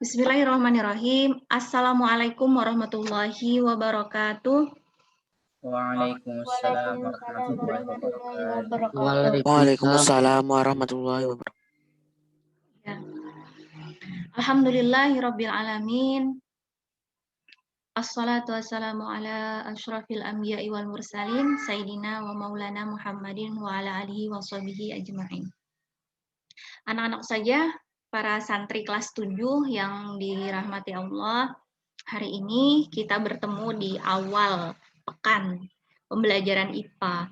Bismillahirrahmanirrahim. Assalamualaikum warahmatullahi wabarakatuh. Waalaikumsalam warahmatullahi wabarakatuh. Waalaikumsalam warahmatullahi wabarakatuh. Ya. Alhamdulillahirabbil alamin. Assalatu wassalamu ala asyrafil anbiya'i wal mursalin sayyidina wa maulana Muhammadin wa ala alihi wa sahbihi ajma'in. Anak-anak saja, para santri kelas 7 yang dirahmati Allah, hari ini kita bertemu di awal pekan pembelajaran IPA.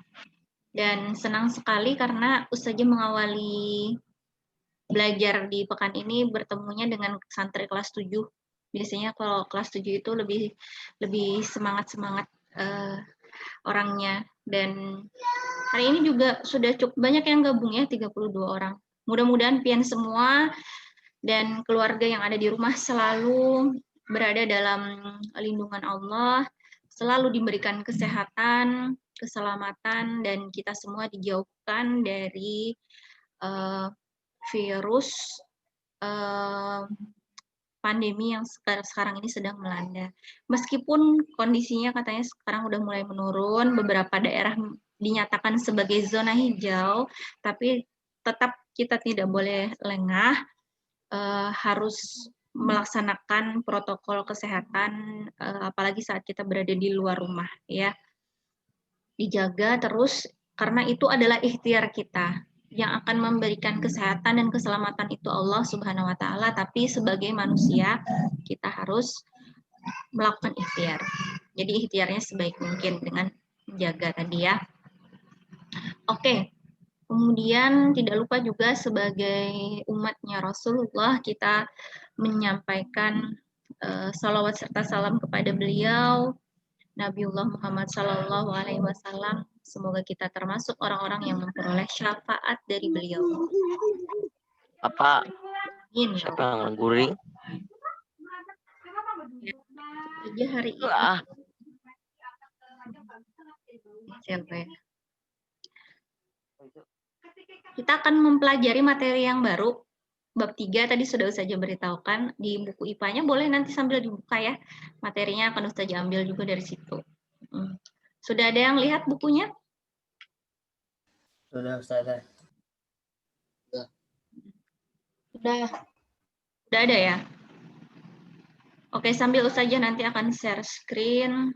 Dan senang sekali karena Ustazah mengawali belajar di pekan ini bertemunya dengan santri kelas 7. Biasanya kalau kelas 7 itu lebih semangat-semangat orangnya. Dan hari ini juga sudah cukup banyak yang gabung ya, 32 orang. Mudah-mudahan pian semua dan keluarga yang ada di rumah selalu berada dalam lindungan Allah, selalu diberikan kesehatan, keselamatan, dan kita semua dijauhkan dari virus pandemi yang sekarang ini sedang melanda. Meskipun kondisinya katanya sekarang udah mulai menurun, beberapa daerah dinyatakan sebagai zona hijau, tapi tetap kita tidak boleh lengah, harus melaksanakan protokol kesehatan, apalagi saat kita berada di luar rumah, ya. Dijaga terus, karena itu adalah ikhtiar kita. Yang akan memberikan kesehatan dan keselamatan itu Allah Subhanahu wa Ta'ala, tapi sebagai manusia kita harus melakukan ikhtiar. Jadi ikhtiarnya sebaik mungkin dengan menjaga tadi ya. Oke, kemudian tidak lupa juga sebagai umatnya Rasulullah kita menyampaikan salawat serta salam kepada beliau, Nabiullah Muhammad Sallallahu Alaihi Wasallam. Semoga kita termasuk orang-orang yang memperoleh syafaat dari beliau. Apa? Amin. Siapa yang mengguring? Saja hari ini. Siapa ya? Kita akan mempelajari materi yang baru. Bab 3 tadi sudah Ustazah beritahukan. Di buku IPA-nya boleh nanti sambil dibuka ya. Materinya akan Ustazah ambil juga dari situ. Sudah ada yang lihat bukunya? Sudah Ustazah. Sudah ada ya? Oke, sambil Ustazah nanti akan share screen.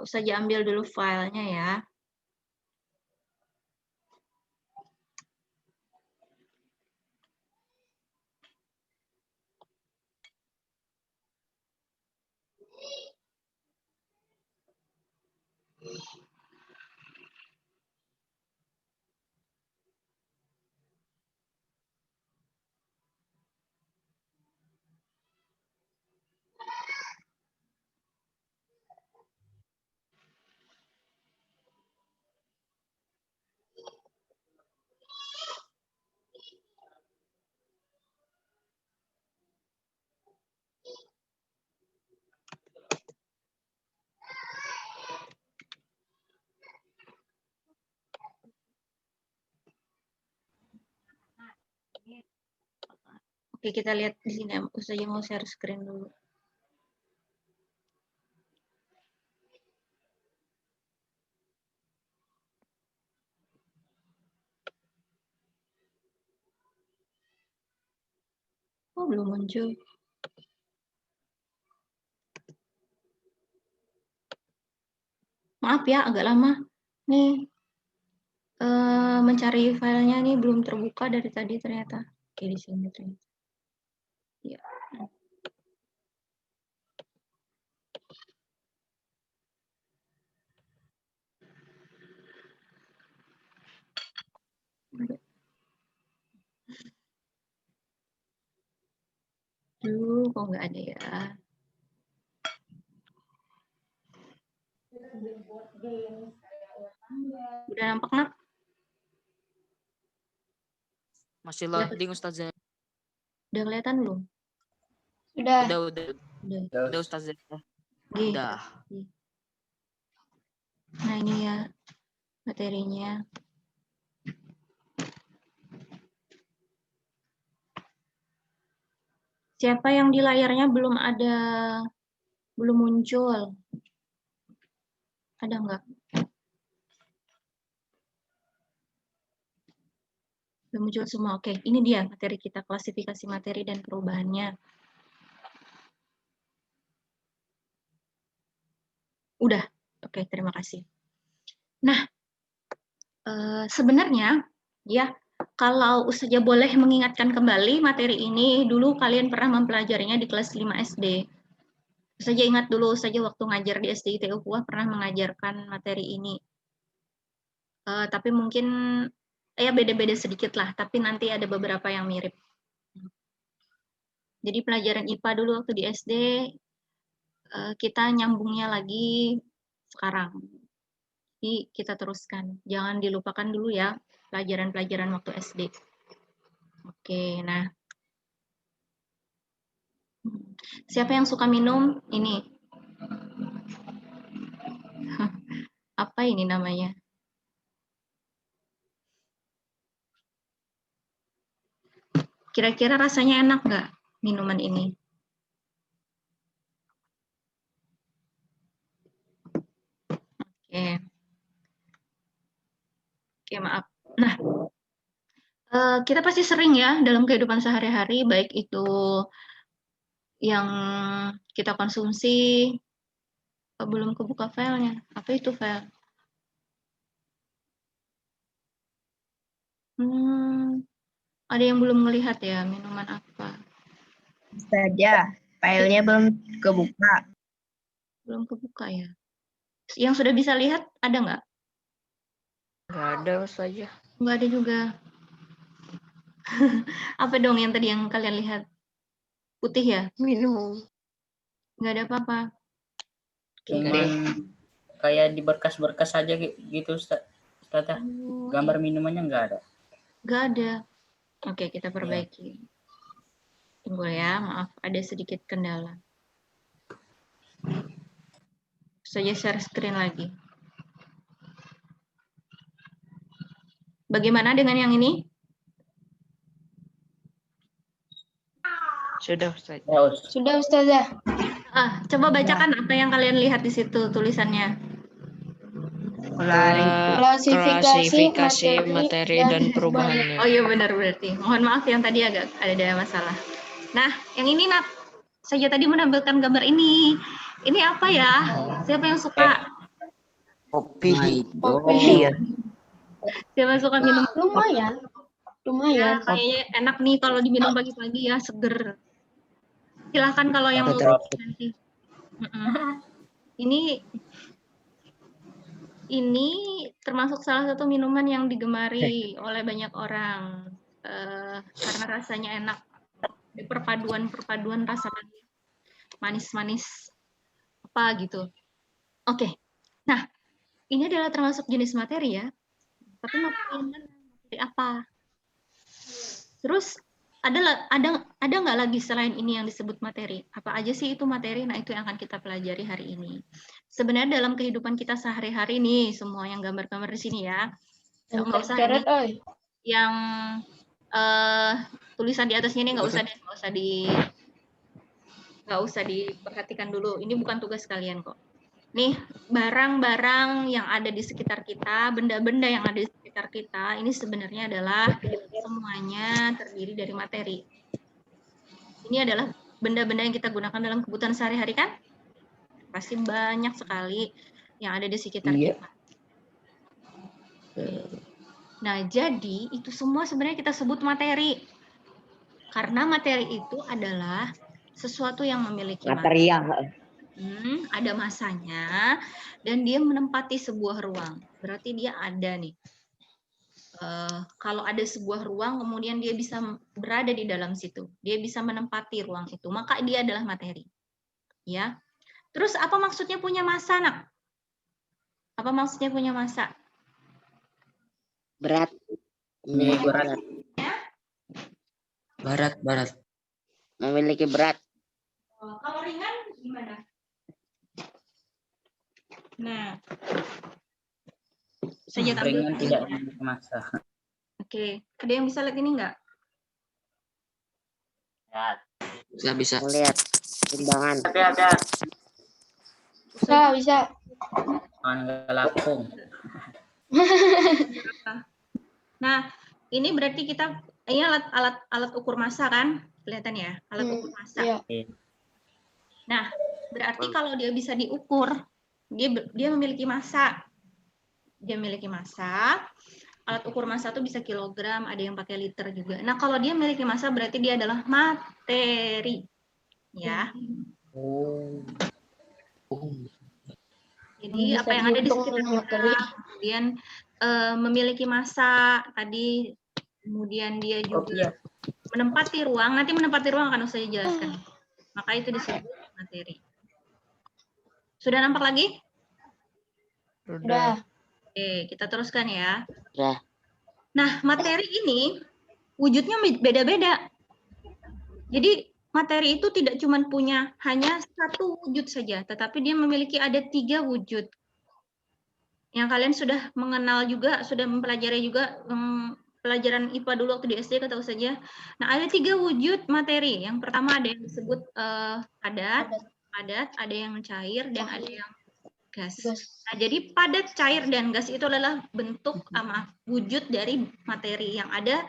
Ustazah ambil dulu filenya ya. Oke, kita lihat di sini. Ustazah mau share screen dulu. Oh, belum muncul. Maaf ya, agak lama. Nih, mencari filenya nih belum terbuka dari tadi ternyata. Oke, di sini ternyata. Ya. Kok nggak ada ya? Udah nampak, Nak? Masih loading Ustazah. Udah kelihatan belum? Udah Ustazah. Udah. Nah, ini ya materinya. Siapa yang di layarnya belum muncul? Ada nggak? Belum muncul semua. Oke, ini dia materi kita, klasifikasi materi dan perubahannya. Udah. Oke, terima kasih. Nah, sebenarnya ya, kalau Ustazah boleh mengingatkan kembali materi ini, dulu kalian pernah mempelajarinya di kelas 5 SD. Ustazah ingat dulu, Ustazah waktu ngajar di SD ITU Ukhuwah pernah mengajarkan materi ini. Tapi mungkin ya beda-beda sedikit lah, tapi nanti ada beberapa yang mirip. Jadi pelajaran IPA dulu waktu di SD, kita nyambungnya lagi sekarang. Jadi kita teruskan, jangan dilupakan dulu ya pelajaran-pelajaran waktu SD. Oke, nah. Siapa yang suka minum? Ini. Apa ini namanya? Kira-kira rasanya enak nggak minuman ini? Oke. Oke, maaf. Nah, kita pasti sering ya dalam kehidupan sehari-hari, baik itu yang kita konsumsi, belum kebuka filenya. Apa itu file? Ada yang belum melihat ya, minuman apa? Saja, filenya belum kebuka. Belum kebuka ya. Yang sudah bisa lihat ada nggak? Nggak ada saja. Nggak ada juga. Apa dong yang tadi yang kalian lihat? Putih ya? Minum. Nggak ada apa-apa. Cuman kayak di berkas-berkas aja gitu, Ustazah. Gambar minumannya nggak ada. Nggak ada. Oke, kita perbaiki. Tunggu ya, maaf ada sedikit kendala. Saya share screen lagi. Bagaimana dengan yang ini? Sudah Ustaz. Sudah Ustazah. Coba bacakan apa yang kalian lihat di situ tulisannya. Klasifikasi materi dan perubahannya. Oh iya benar berarti. Mohon maaf yang tadi agak ada masalah. Nah, yang ini Nat. Saya tadi menampilkan gambar ini. Ini apa ya? Siapa yang suka? Kopi. Kopi. Siapa yang suka minum? Lumayan. Ya, kayaknya enak nih kalau diminum pagi-pagi ya, seger. Silahkan kalau yang mau nanti. Ini termasuk salah satu minuman yang digemari oleh banyak orang karena rasanya enak. Perpaduan rasa manis-manis apa gitu. Oke. Nah, ini adalah termasuk jenis materi ya. Tapi materi apa? Terus ada nggak lagi selain ini yang disebut materi? Apa aja sih itu materi? Nah, itu yang akan kita pelajari hari ini. Sebenarnya dalam kehidupan kita sehari-hari nih, semua yang gambar-gambar di sini ya. Nggak usah ini. Yang tulisan di atasnya ini nggak usah diperhatikan dulu. Ini bukan tugas kalian kok. Nih, barang-barang yang ada di sekitar kita, benda-benda yang ada di sekitar kita, ini sebenarnya adalah semuanya terdiri dari materi. Ini adalah benda-benda yang kita gunakan dalam kebutuhan sehari-hari kan? Pasti banyak sekali yang ada di sekitar kita. Nah, jadi itu semua sebenarnya kita sebut materi. Karena materi itu adalah sesuatu yang memiliki material. Ada masanya dan dia menempati sebuah ruang. Berarti dia ada nih. Kalau ada sebuah ruang, kemudian dia bisa berada di dalam situ. Dia bisa menempati ruang itu. Maka dia adalah materi. Ya. Terus apa maksudnya punya massa, Nak? Apa maksudnya punya massa? Berat. Berat. Memiliki berat. Kalau ringan gimana? Nah, saya tampilkan tidak memiliki massa. Oke, ada yang bisa lihat ini enggak? Bisa. Lihat timbangan. Bisa. Lapung. Nah, ini berarti ini alat ukur massa kan? Kelihatan ya, alat ukur massa. Iya. Nah, berarti kalau dia bisa diukur, dia memiliki massa. Dia memiliki massa. Alat ukur massa itu bisa kilogram, ada yang pakai liter juga. Nah, kalau dia memiliki massa berarti dia adalah materi. Ya. Jadi Bisa apa yang ada di dihitung sekitar kita, materi. kemudian memiliki massa tadi, kemudian dia juga menempati ruang. Nanti menempati ruang akan saya jelaskan. Maka itu disebut materi. Sudah nampak lagi? Sudah. Oke, kita teruskan ya. Ya. Nah, materi ini wujudnya beda-beda. Jadi materi itu tidak cuma punya hanya satu wujud saja, tetapi dia memiliki ada 3 wujud. Yang kalian sudah mengenal juga, sudah mempelajari juga pelajaran IPA dulu waktu di SD, tahu saja. Nah, ada 3 wujud materi. Yang pertama ada yang disebut padat, ada yang cair, dan ada yang gas. Nah, jadi padat, cair, dan gas itu adalah bentuk wujud dari materi yang ada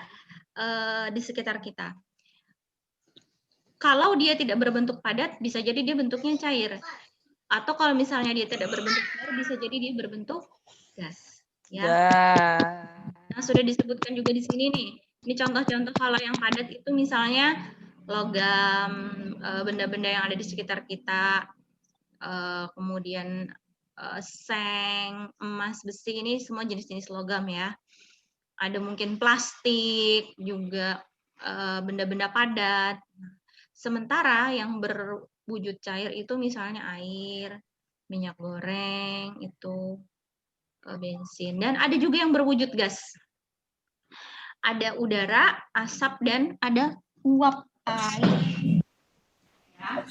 di sekitar kita. Kalau dia tidak berbentuk padat, bisa jadi dia bentuknya cair. Atau kalau misalnya dia tidak berbentuk cair, bisa jadi dia berbentuk gas. Ya. Nah, sudah disebutkan juga di sini nih. Ini contoh-contoh kalau yang padat itu misalnya logam, benda-benda yang ada di sekitar kita, kemudian seng, emas, besi, ini semua jenis-jenis logam ya. Ada mungkin plastik juga, benda-benda padat. Sementara yang berwujud cair itu misalnya air, minyak goreng, itu bensin. Dan ada juga yang berwujud gas. Ada udara, asap, dan ada uap air. Ya.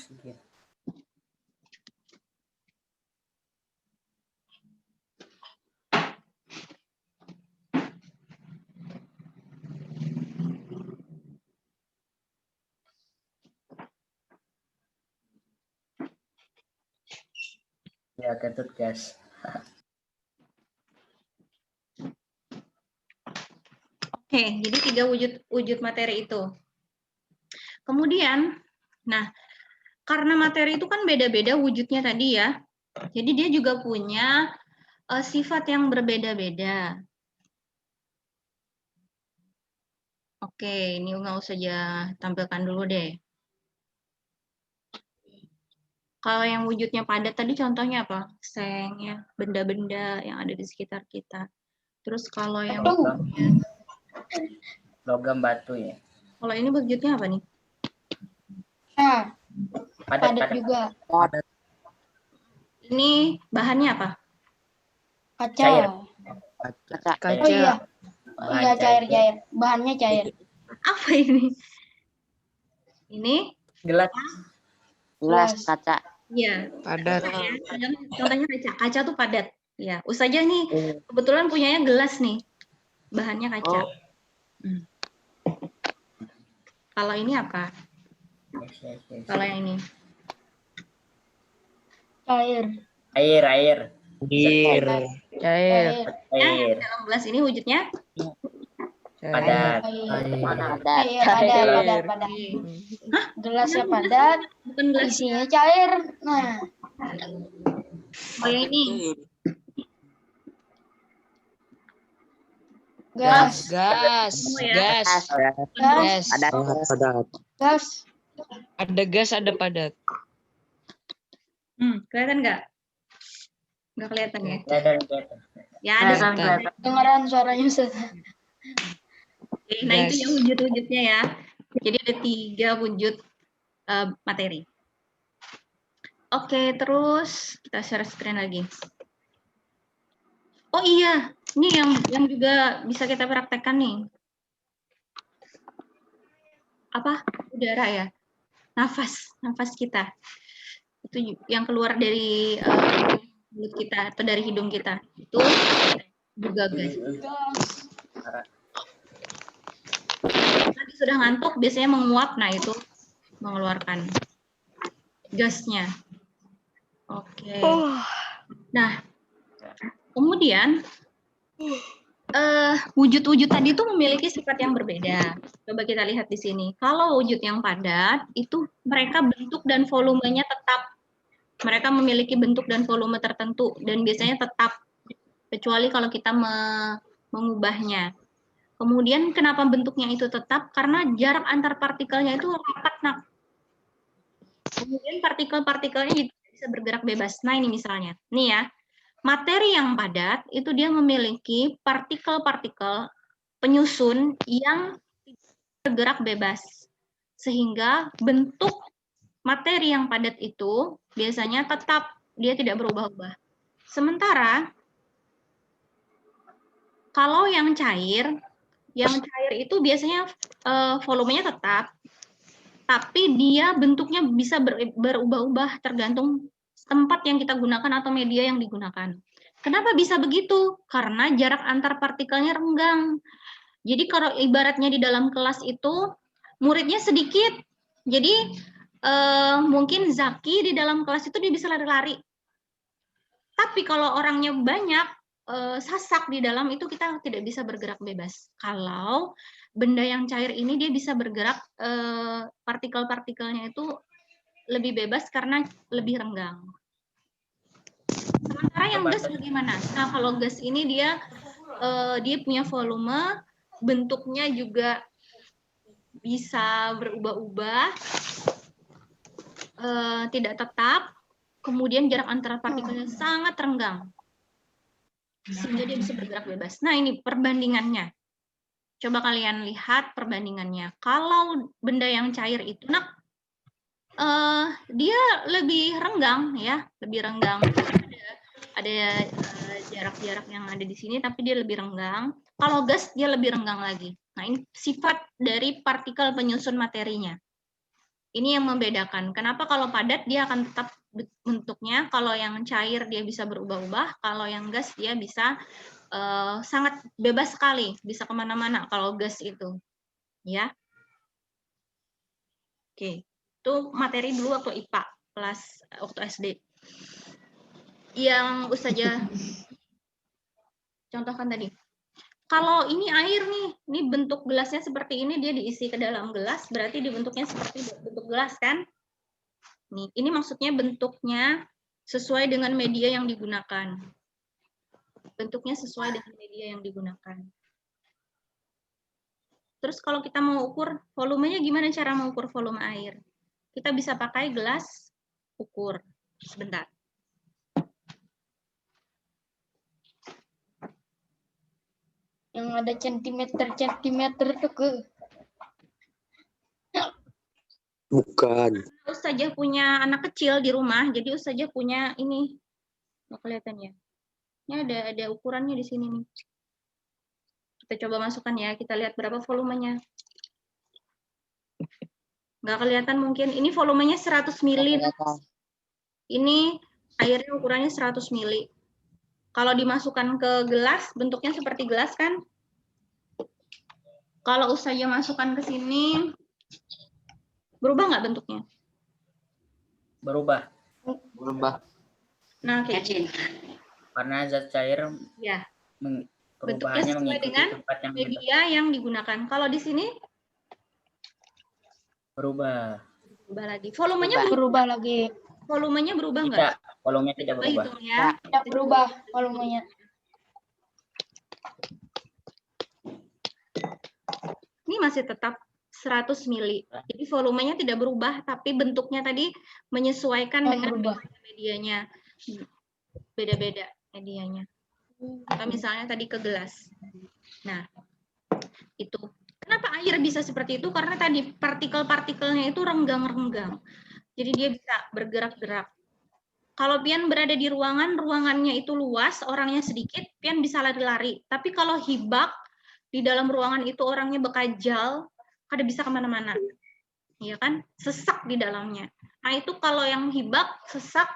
Ya, ketut gas. Oke, jadi 3 wujud materi itu. Kemudian, nah, karena materi itu kan beda-beda wujudnya tadi ya, jadi dia juga punya sifat yang berbeda-beda. Oke, ini nggak usah tampilkan dulu deh. Kalau yang wujudnya padat tadi contohnya apa? Seng ya, benda-benda yang ada di sekitar kita. Terus kalau yang Logam batu ya. kalau ini wujudnya apa nih? Nah, Padat. juga. Ini bahannya apa? Kaca. Cair. Kaca. Oh iya. Bahan Iya, cair. cair. Bahannya cair. Apa ini? Ini Gelas. Kaca. iya. Padat. Contohnya kaca. Kaca tuh padat. Ya, Ustazah nih kebetulan punyanya gelas nih. Bahannya kaca. Kalau ini apa? Kalau yang ini? Cair. Air. Cair. Ya, dalam gelas ini wujudnya Padat. Padat. Gelasnya padat, bukan gelas. isinya cair. Nah, Oh, yang ini. gas. Semua ya. Gas. Ada gas, ada padat. Kelihatan nggak? Nggak kelihatan ya? Kelihatan. Ya, ada. Dengaran suaranya Ustaz. Oke, nah itu yang wujud-wujudnya ya. Jadi ada 3 wujud materi. Oke, terus kita share screen lagi. Oh iya, ini yang juga bisa kita praktekkan nih. Apa? Udara ya. Nafas kita. Itu yang keluar dari mulut kita atau dari hidung kita. Itu juga gas. Nanti sudah ngantuk biasanya menguap, nah itu mengeluarkan gasnya. Oke. Nah, kemudian wujud-wujud tadi itu memiliki sifat yang berbeda. Coba kita lihat di sini. Kalau wujud yang padat, itu mereka bentuk dan volumenya tetap. Mereka memiliki bentuk dan volume tertentu, dan biasanya tetap, kecuali kalau kita mengubahnya. Kemudian kenapa bentuknya itu tetap? Karena jarak antar partikelnya itu rapat, nak. Kemudian partikel-partikelnya bisa bergerak bebas. Nah, ini misalnya. Nih ya. Materi yang padat itu dia memiliki partikel-partikel penyusun yang bergerak bebas. Sehingga bentuk materi yang padat itu biasanya tetap, dia tidak berubah-ubah. Sementara kalau yang cair itu biasanya volumenya tetap, tapi dia bentuknya bisa berubah-ubah tergantung tempat yang kita gunakan atau media yang digunakan. Kenapa bisa begitu? Karena jarak antar partikelnya renggang. Jadi kalau ibaratnya di dalam kelas itu muridnya sedikit, jadi mungkin Zaki di dalam kelas itu dia bisa lari-lari. Tapi kalau orangnya banyak, sasak di dalam itu kita tidak bisa bergerak bebas. Kalau benda yang cair ini dia bisa bergerak, partikel-partikelnya itu lebih bebas karena lebih renggang. Sementara yang gas bagaimana? Nah, kalau gas ini dia punya volume, bentuknya juga bisa berubah-ubah, tidak tetap, kemudian jarak antara partikelnya sangat renggang, sehingga dia bisa bergerak bebas. Nah, ini perbandingannya. Coba kalian lihat perbandingannya. Kalau benda yang cair itu, dia lebih renggang, ya, lebih renggang. Ada jarak-jarak yang ada di sini, tapi dia lebih renggang. Kalau gas, dia lebih renggang lagi. Nah, ini sifat dari partikel penyusun materinya. Ini yang membedakan. Kenapa kalau padat, dia akan tetap bentuknya. Kalau yang cair, dia bisa berubah-ubah. Kalau yang gas, dia bisa sangat bebas sekali. Bisa kemana-mana kalau gas itu. Ya. Oke. Itu materi dulu waktu IPA, kelas waktu SD. Yang Ustazah contohkan tadi. Kalau ini air nih, ini bentuk gelasnya seperti ini, dia diisi ke dalam gelas, berarti dibentuknya seperti bentuk gelas kan? Nih, ini maksudnya bentuknya sesuai dengan media yang digunakan. Bentuknya sesuai dengan media yang digunakan. Terus kalau kita mau ukur volumenya, gimana cara mengukur volume air? Kita bisa pakai gelas ukur. Sebentar. Yang ada centimeter tuh ke. Bukan. Ustazah punya anak kecil di rumah, jadi Ustazah punya ini. Nggak kelihatan ya? Ini ada ukurannya di sini nih. Kita coba masukkan ya, kita lihat berapa volumenya. Nggak kelihatan mungkin. Ini volumenya 100 mili. Ini airnya ukurannya 100 mili. Kalau dimasukkan ke gelas, bentuknya seperti gelas kan? Kalau Ustazah masukkan ke sini, berubah nggak bentuknya? Berubah. Nah, kayak gini. Karena zat cair Ya. Bentuknya perubahannya sesuai mengikuti dengan tempat yang media yang digunakan. Kalau di sini berubah. berubah lagi. Volumenya Berubah lagi. Volumenya berubah nggak? Tidak, volumenya tidak Coba berubah. hitung ya. Tidak berubah volumenya. Ini masih tetap 100 mili. Jadi volumenya tidak berubah, tapi bentuknya tadi menyesuaikan dengan Berubah. medianya. Beda-beda medianya. Atau misalnya tadi ke gelas. Nah, itu. Kenapa air bisa seperti itu? Karena tadi partikel-partikelnya itu renggang-renggang. Jadi dia bisa bergerak-gerak. Kalau pian berada di ruangan, ruangannya itu luas, orangnya sedikit, pian bisa lari-lari. Tapi kalau hibak, di dalam ruangan itu orangnya bekajal, kada bisa kemana-mana. Iya kan? Sesak di dalamnya. Nah itu kalau yang hibak, sesak,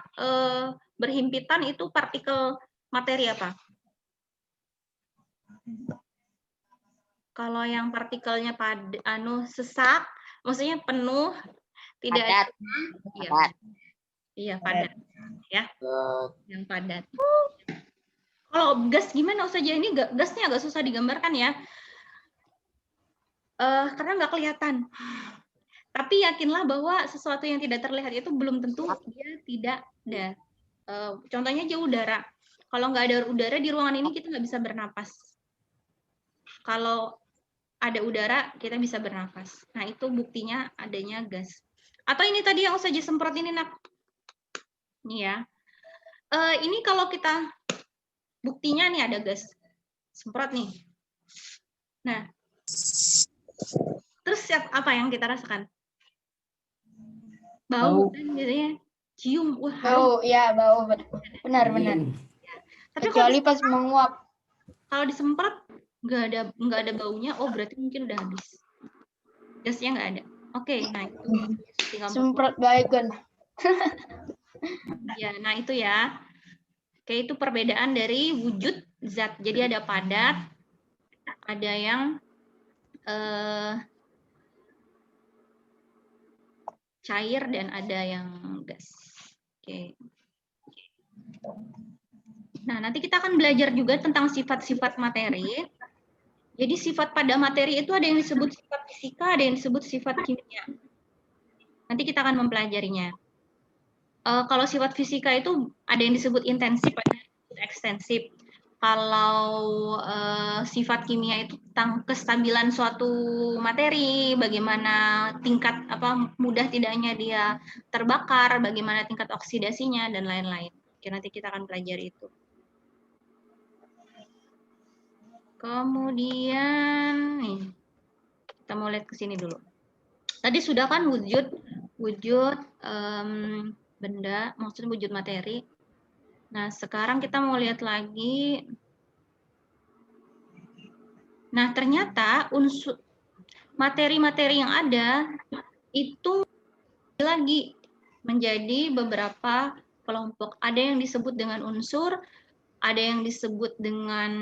berhimpitan, itu partikel materi apa? Kalau yang partikelnya sesak, maksudnya penuh, Tidak Padat. ada. Iya, Padat. iya padat. Ya, yang padat. Kalau gas gimana Ustazah? Ini gasnya agak susah digambarkan ya. Karena nggak kelihatan. Tapi yakinlah bahwa sesuatu yang tidak terlihat itu belum tentu dia tidak ada. Contohnya aja udara. Kalau nggak ada udara di ruangan ini kita nggak bisa bernapas. Kalau ada udara kita bisa bernapas. Nah itu buktinya adanya gas. Atau ini tadi yang Ustazah semprot ini nak. Ini ya. Ini kalau kita buktinya nih ada gas. Semprot nih. Nah. Terus apa yang kita rasakan? Bau kan biasanya cium. Wah, Bau, ya bau. Benar. tapi Kecuali pas menguap. kalau disemprot nggak ada baunya, oh berarti mungkin udah habis. Gasnya nggak ada. Oke, nah itu tinggal Semprot baygon. ya, nah itu ya. Oke, itu perbedaan dari wujud zat. Jadi ada padat, ada yang cair dan ada yang gas. Oke. Nah, nanti kita akan belajar juga tentang sifat-sifat materi. Jadi sifat pada materi itu ada yang disebut sifat fisika, ada yang disebut sifat kimia. Nanti kita akan mempelajarinya. Kalau sifat fisika itu ada yang disebut intensif, ada yang disebut ekstensif. Kalau sifat kimia itu tentang kestabilan suatu materi, bagaimana tingkat mudah tidaknya dia terbakar, bagaimana tingkat oksidasinya dan lain-lain. Oke, nanti kita akan pelajari itu. Kemudian nih kita mau lihat ke sini dulu. Tadi sudah kan wujud benda, maksudnya wujud materi. Nah, sekarang kita mau lihat lagi. Nah, ternyata unsur materi-materi yang ada itu lagi menjadi beberapa kelompok. Ada yang disebut dengan unsur, ada yang disebut dengan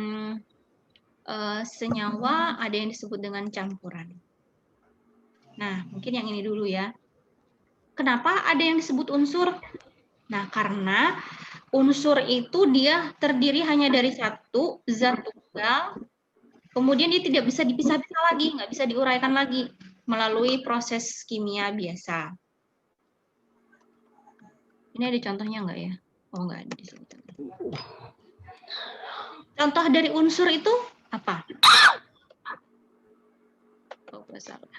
senyawa, ada yang disebut dengan campuran. Nah, mungkin yang ini dulu ya. Kenapa ada yang disebut unsur? Nah, karena unsur itu dia terdiri hanya dari satu zat tunggal, kemudian dia tidak bisa dipisah-pisah lagi, nggak bisa diuraikan lagi melalui proses kimia biasa. Ini ada contohnya nggak ya? Oh, nggak ada di sini. Contoh dari unsur itu apa? Oh, salah.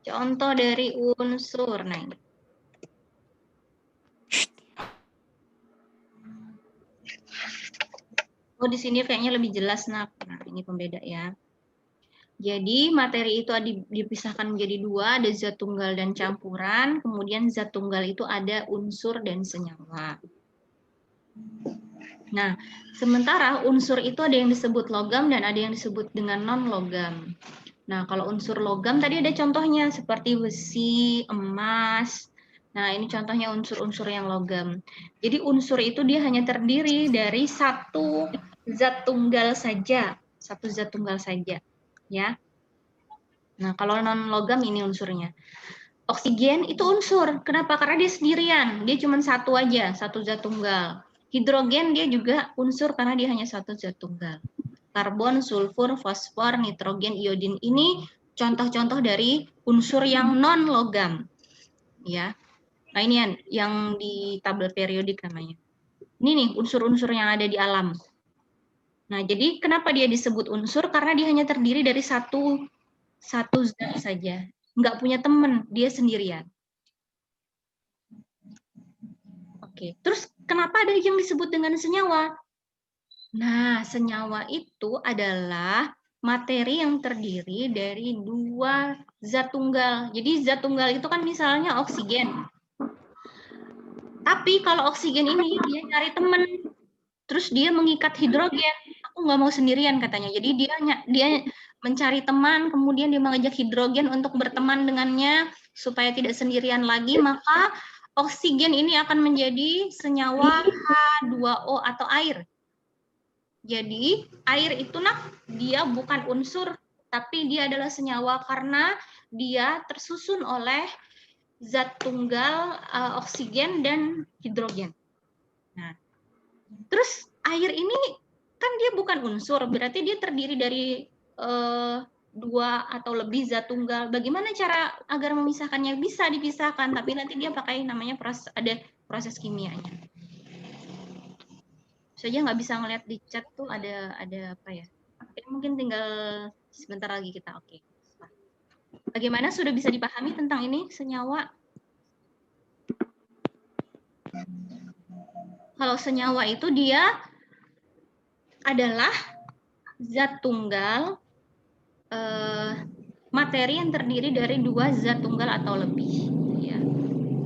Contoh dari unsur. Nah, ini. Oh, di sini kayaknya lebih jelas, nak. Nah, ini pembeda ya. Jadi, materi itu dipisahkan menjadi dua, ada zat tunggal dan campuran. Kemudian zat tunggal itu ada unsur dan senyawa. Nah, sementara unsur itu ada yang disebut logam dan ada yang disebut dengan non-logam. Nah, kalau unsur logam tadi ada contohnya seperti besi, emas. Nah, ini contohnya unsur-unsur yang logam. Jadi unsur itu dia hanya terdiri dari satu zat tunggal saja, ya. Nah, kalau non-logam ini unsurnya. Oksigen itu unsur. Kenapa? Karena dia sendirian. Dia cuma satu aja, satu zat tunggal. Hidrogen dia juga unsur karena dia hanya satu zat tunggal. Karbon, sulfur, fosfor, nitrogen, iodin ini contoh-contoh dari unsur yang non-logam. Ya. Nah, ini yang di tabel periodik namanya. Ini nih unsur-unsur yang ada di alam. Nah, jadi kenapa dia disebut unsur? Karena dia hanya terdiri dari satu zat saja. Nggak punya teman, dia sendirian. Oke, terus kenapa ada yang disebut dengan senyawa? Nah, senyawa itu adalah materi yang terdiri dari dua zat tunggal. Jadi zat tunggal itu kan misalnya oksigen. Tapi kalau oksigen ini dia nyari teman, terus dia mengikat hidrogen. Aku nggak mau sendirian katanya. Jadi dia mencari teman, kemudian dia mengajak hidrogen untuk berteman dengannya supaya tidak sendirian lagi. Maka oksigen ini akan menjadi senyawa H2O atau air. Jadi air itu dia bukan unsur, tapi dia adalah senyawa karena dia tersusun oleh zat tunggal, oksigen dan hidrogen. Nah, terus air ini kan dia bukan unsur, berarti dia terdiri dari 2 atau lebih zat tunggal. Bagaimana cara agar memisahkannya? Bisa dipisahkan, tapi nanti dia pakai namanya ada proses kimianya. Saja nggak bisa ngeliat di chat tuh ada apa ya? Oke, mungkin tinggal sebentar lagi kita oke. Bagaimana, sudah bisa dipahami tentang ini senyawa? Kalau senyawa itu dia adalah zat tunggal materi yang terdiri dari 2 zat tunggal atau lebih. Ya.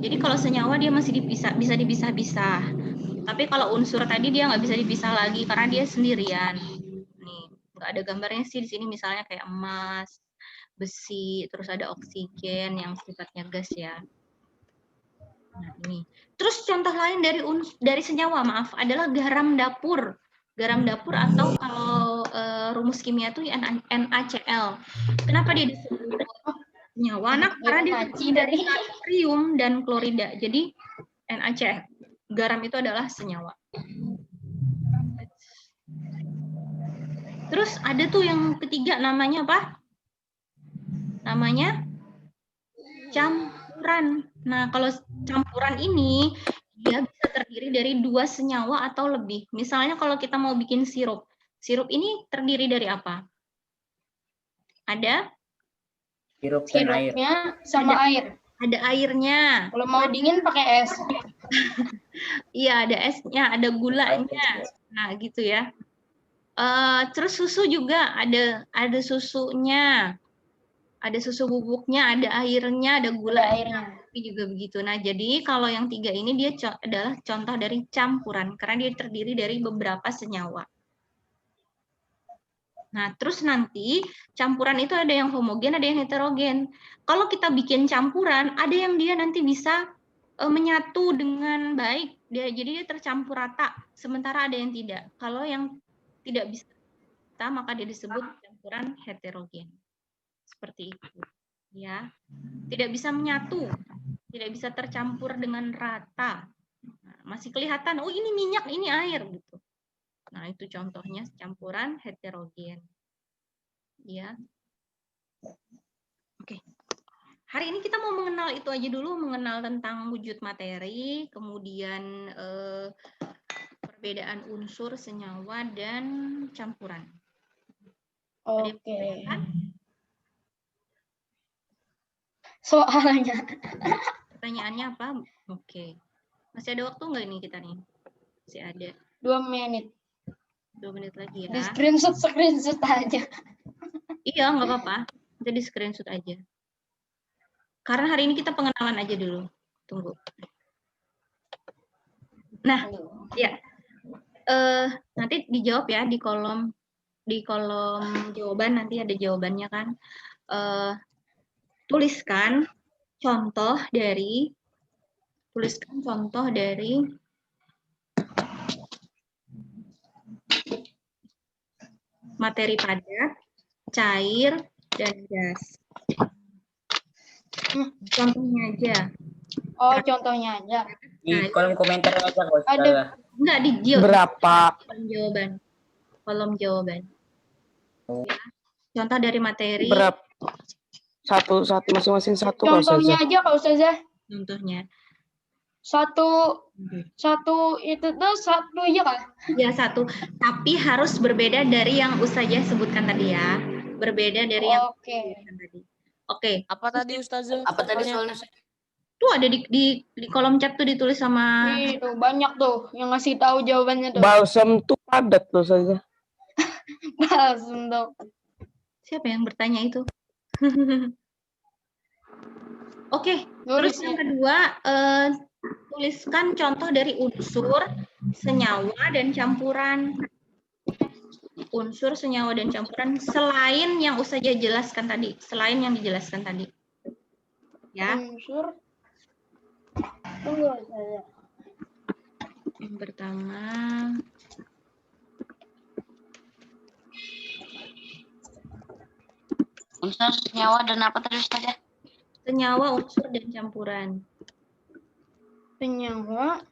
Jadi kalau senyawa dia masih bisa dipisah-pisah. Tapi kalau unsur tadi dia nggak bisa dipisah lagi karena dia sendirian. Nih, nggak ada gambarnya sih di sini, misalnya kayak emas, besi, terus ada oksigen yang sifatnya gas ya. Nah, ini. Terus contoh lain dari senyawa, maaf, adalah garam dapur. Garam dapur atau kalau rumus kimia itu NaCl. Kenapa dia disebut senyawa? Nah, karena dia terdiri dari natrium dan klorida. Jadi NaCl. Garam itu adalah senyawa. Terus ada tuh yang ketiga, namanya apa? Namanya campuran. Nah, kalau campuran ini dia bisa terdiri dari 2 senyawa atau lebih. Misalnya kalau kita mau bikin sirup. Sirup ini terdiri dari apa? Ada Sirup dan air. Sirupnya sama air. Ada airnya. Kalau mau dingin pakai es. Iya, ada esnya, ada gulanya. Nah, gitu ya. Terus susu juga ada susunya, ada susu bubuknya, ada airnya, ada gulanya, tapi juga begitu. Nah, jadi kalau yang 3 ini dia adalah contoh dari campuran karena dia terdiri dari beberapa senyawa. Nah, terus nanti campuran itu ada yang homogen, ada yang heterogen. Kalau kita bikin campuran, ada yang dia nanti bisa menyatu dengan baik, jadi dia tercampur rata. Sementara ada yang tidak. Kalau yang tidak bisa, maka dia disebut campuran heterogen. Seperti itu, ya. Tidak bisa menyatu, tidak bisa tercampur dengan rata. Nah, masih kelihatan, oh ini minyak, ini air, gitu. Nah, itu contohnya campuran heterogen. Ya. Oke. Hari ini kita mau mengenal itu aja dulu, mengenal tentang wujud materi, kemudian perbedaan unsur, senyawa, dan campuran. Oke. Soalnya. Pertanyaannya apa? Oke. Masih ada waktu nggak ini kita nih? Masih ada. 2 menit. 2 menit lagi ya. Di screenshot aja. Iya, nggak apa-apa. Kita di screenshot aja. Karena hari ini kita pengenalan aja dulu. Tunggu. Nah, ya. Nanti dijawab ya di kolom jawaban, nanti ada jawabannya kan. Tuliskan contoh dari materi padat, cair, dan gas. Contohnya aja. Oh, contohnya aja. Di kolom komentar aja kok. Ada. Enggak, di Berapa? kolom jawaban. Ya. Contoh dari materi. Berapa? Satu masing-masing satu. Contohnya aja Kak Ustazah. Contohnya. Satu itu tuh satu aja kan? Ya, 1. Tapi harus berbeda dari yang Ustazah sebutkan tadi ya. Berbeda dari yang sebutkan tadi. Oke. Apa tadi Ustazah? Apa tadi soalnya? Tuh ada di kolom chat tuh ditulis sama. Itu banyak tuh yang ngasih tahu jawabannya tuh. Balsam tuh padat tuh saja. Balsam tuh. Siapa yang bertanya itu? Oke, terus yang kedua, tuliskan contoh dari unsur, senyawa, dan campuran. Unsur, senyawa, dan campuran selain yang Ustazah jelaskan tadi. Selain yang dijelaskan tadi. Ya. Unsur. Tunggu Ustazah. Yang pertama. Unsur, senyawa, dan apa tadi Ustazah? Senyawa, unsur, dan campuran. Senyawa.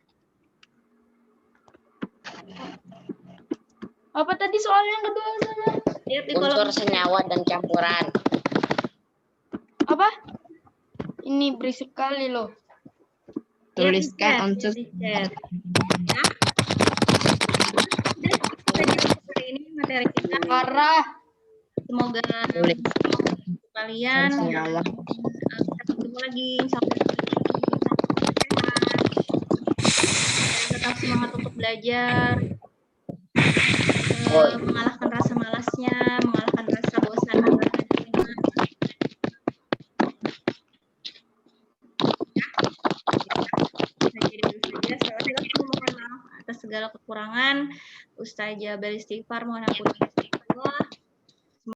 Apa tadi soal yang kedua sana? Lihat di Unsur, kolom senyawa, dan campuran. Apa? Ini berisik kali loh. Tuliskan unsur. di chat. Ya. Udah, seperti ini materi kita. Parah. Semoga Tulis kalian senyawa. kita ketemu lagi. Sampai tetap semangat untuk belajar. Mengalahkan rasa malasnya, mengalahkan rasa bosan. Mohon maaf atas segala kekurangan. Ustazah beristighfar, mohon ampun.